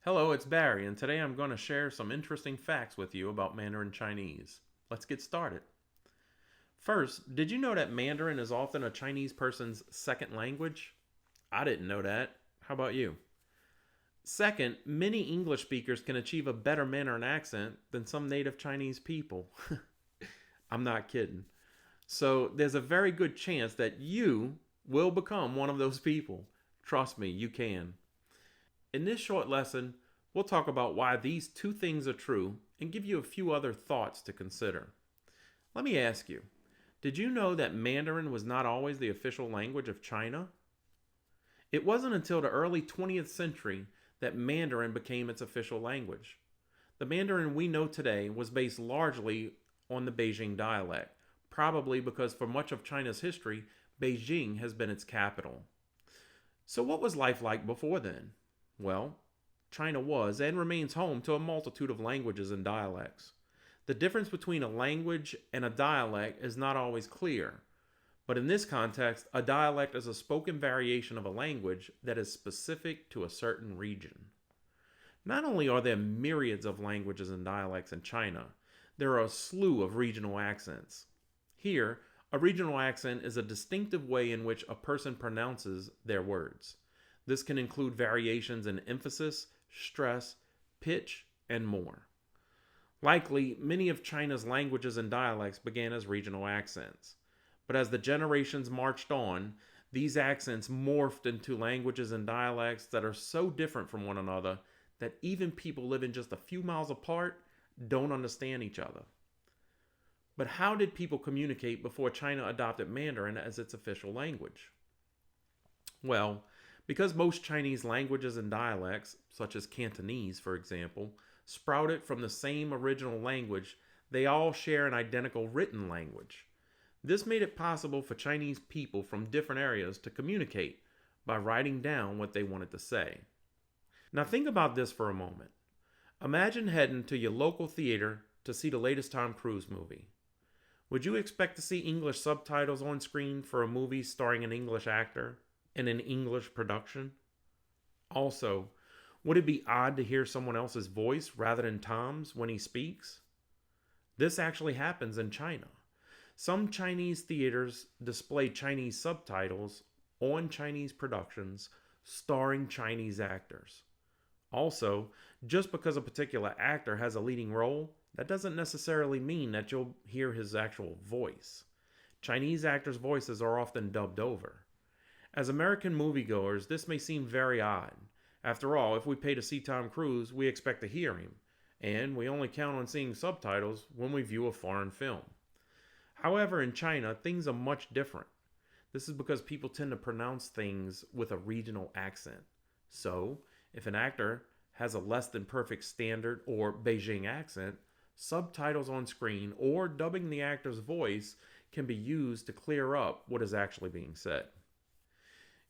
Hello, it's Barry, and today I'm going to share some interesting facts with you about Mandarin Chinese. Let's get started. First, did you know that Mandarin is often a Chinese person's second language? I didn't know that. How about you? Second, many English speakers can achieve a better Mandarin accent than some native Chinese people. I'm not kidding. So, there's a very good chance that you will become one of those people. Trust me, you can. In this short lesson, we'll talk about why these two things are true and give you a few other thoughts to consider. Let me ask you, did you know that Mandarin was not always the official language of China? It wasn't until the early 20th century that Mandarin became its official language. The Mandarin we know today was based largely on the Beijing dialect, probably because for much of China's history, Beijing has been its capital. So, what was life like before then? Well, China was and remains home to a multitude of languages and dialects. The difference between a language and a dialect is not always clear, but in this context, a dialect is a spoken variation of a language that is specific to a certain region. Not only are there myriads of languages and dialects in China, there are a slew of regional accents. Here, a regional accent is a distinctive way in which a person pronounces their words. This can include variations in emphasis, stress, pitch, and more. Likely, many of China's languages and dialects began as regional accents. But as the generations marched on, these accents morphed into languages and dialects that are so different from one another that even people living just a few miles apart don't understand each other. But how did people communicate before China adopted Mandarin as its official language? Well, because most Chinese languages and dialects, such as Cantonese for example, sprouted from the same original language, they all share an identical written language. This made it possible for Chinese people from different areas to communicate by writing down what they wanted to say. Now think about this for a moment. Imagine heading to your local theater to see the latest Tom Cruise movie. Would you expect to see English subtitles on screen for a movie starring an English actor in an English production? Also, would it be odd to hear someone else's voice rather than Tom's when he speaks? This actually happens in China. Some Chinese theaters display Chinese subtitles on Chinese productions starring Chinese actors. Also, just because a particular actor has a leading role, that doesn't necessarily mean that you'll hear his actual voice. Chinese actors' voices are often dubbed over. As American moviegoers, this may seem very odd. After all, if we pay to see Tom Cruise, we expect to hear him, and we only count on seeing subtitles when we view a foreign film. However, in China, things are much different. This is because people tend to pronounce things with a regional accent. So, if an actor has a less than perfect standard or Beijing accent, subtitles on screen or dubbing the actor's voice can be used to clear up what is actually being said.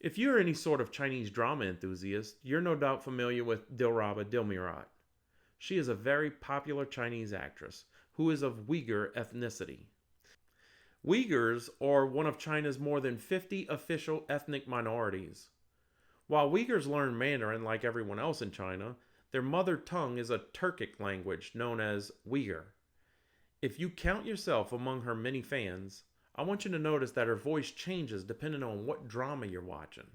If you're any sort of Chinese drama enthusiast, you're no doubt familiar with Dilraba Dilmirat. She is a very popular Chinese actress who is of Uyghur ethnicity. Uyghurs are one of China's more than 50 official ethnic minorities. While Uyghurs learn Mandarin like everyone else in China, their mother tongue is a Turkic language known as Uyghur. If you count yourself among her many fans, I want you to notice that her voice changes depending on what drama you're watching.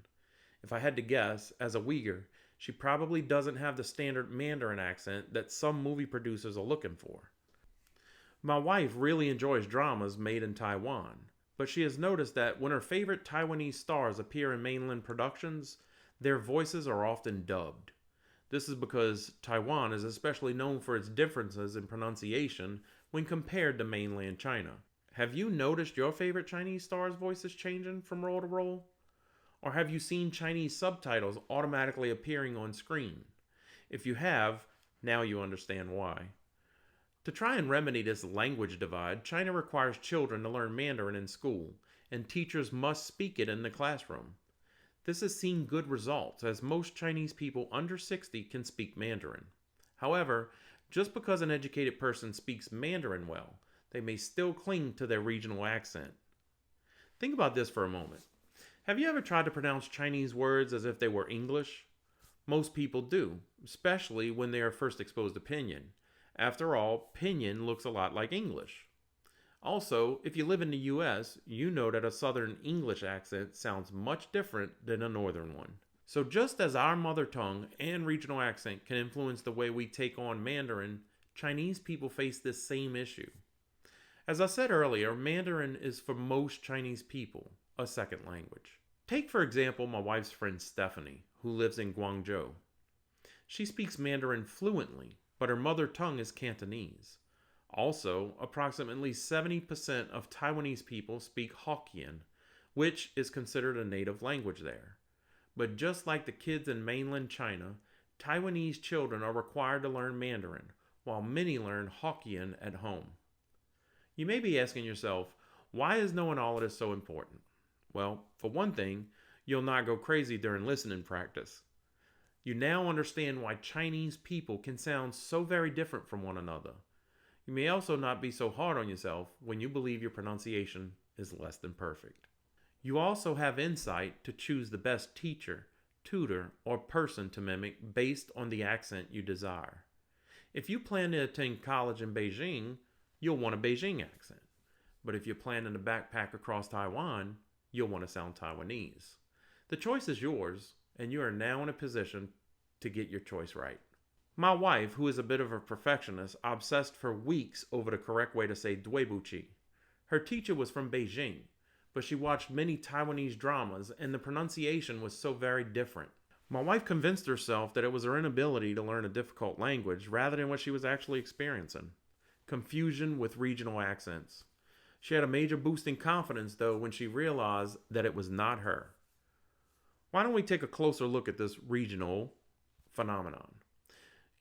If I had to guess, as a Uyghur, she probably doesn't have the standard Mandarin accent that some movie producers are looking for. My wife really enjoys dramas made in Taiwan, but she has noticed that when her favorite Taiwanese stars appear in mainland productions, their voices are often dubbed. This is because Taiwan is especially known for its differences in pronunciation when compared to mainland China. Have you noticed your favorite Chinese stars' voices changing from role to role? Or have you seen Chinese subtitles automatically appearing on screen? If you have, now you understand why. To try and remedy this language divide, China requires children to learn Mandarin in school, and teachers must speak it in the classroom. This has seen good results, as most Chinese people under 60 can speak Mandarin. However, just because an educated person speaks Mandarin well, they may still cling to their regional accent. Think about this for a moment. Have you ever tried to pronounce Chinese words as if they were English? Most people do, especially when they are first exposed to Pinyin. After all, Pinyin looks a lot like English. Also, if you live in the US, you know that a Southern English accent sounds much different than a Northern one. So, just as our mother tongue and regional accent can influence the way we take on Mandarin, Chinese people face this same issue. As I said earlier, Mandarin is for most Chinese people a second language. Take, for example, my wife's friend Stephanie, who lives in Guangzhou. She speaks Mandarin fluently, but her mother tongue is Cantonese. Also, approximately 70% of Taiwanese people speak Hokkien, which is considered a native language there. But just like the kids in mainland China, Taiwanese children are required to learn Mandarin, while many learn Hokkien at home. You may be asking yourself, why is knowing all of this so important? Well, for one thing, you'll not go crazy during listening practice. You now understand why Chinese people can sound so very different from one another. You may also not be so hard on yourself when you believe your pronunciation is less than perfect. You also have insight to choose the best teacher, tutor, or person to mimic based on the accent you desire. If you plan to attend college in Beijing, you'll want a Beijing accent. But if you're planning to backpack across Taiwan, you'll want to sound Taiwanese. The choice is yours, and you are now in a position to get your choice right. My wife, who is a bit of a perfectionist, obsessed for weeks over the correct way to say Dwebuchi. Her teacher was from Beijing, but she watched many Taiwanese dramas and the pronunciation was so very different. My wife convinced herself that it was her inability to learn a difficult language rather than what she was actually experiencing. Confusion with regional accents. She had a major boost in confidence, though, when she realized that it was not her. Why don't we take a closer look at this regional phenomenon?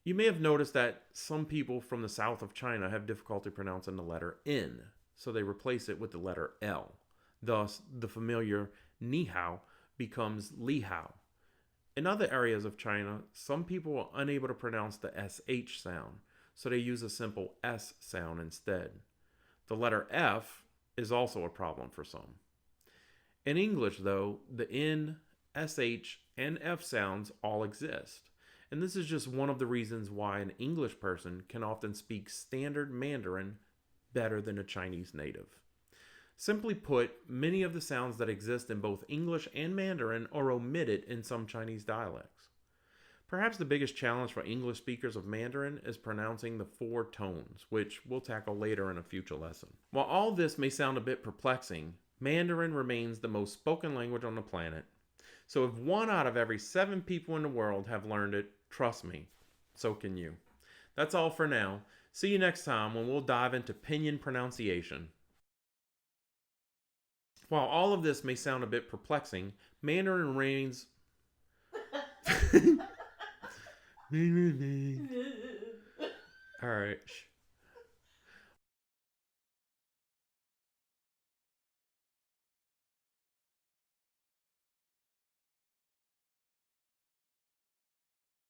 You may have noticed that some people from the south of China have difficulty pronouncing the letter N, so they replace it with the letter L. Thus, the familiar ni hao becomes li hao. In other areas of China, some people are unable to pronounce the sh sound, so they use a simple s sound instead. The letter F is also a problem for some. In English, though, the N, sh, and F sounds all exist. And this is just one of the reasons why an English person can often speak standard Mandarin better than a Chinese native. Simply put, many of the sounds that exist in both English and Mandarin are omitted in some Chinese dialects. Perhaps the biggest challenge for English speakers of Mandarin is pronouncing the 4 tones, which we'll tackle later in a future lesson. While all this may sound a bit perplexing, Mandarin remains the most spoken language on the planet. So if 1 out of every 7 people in the world have learned it, trust me, so can you. That's all for now. See you next time when we'll dive into Pinyin pronunciation. While all of this may sound a bit perplexing, Mandarin remains... Alright.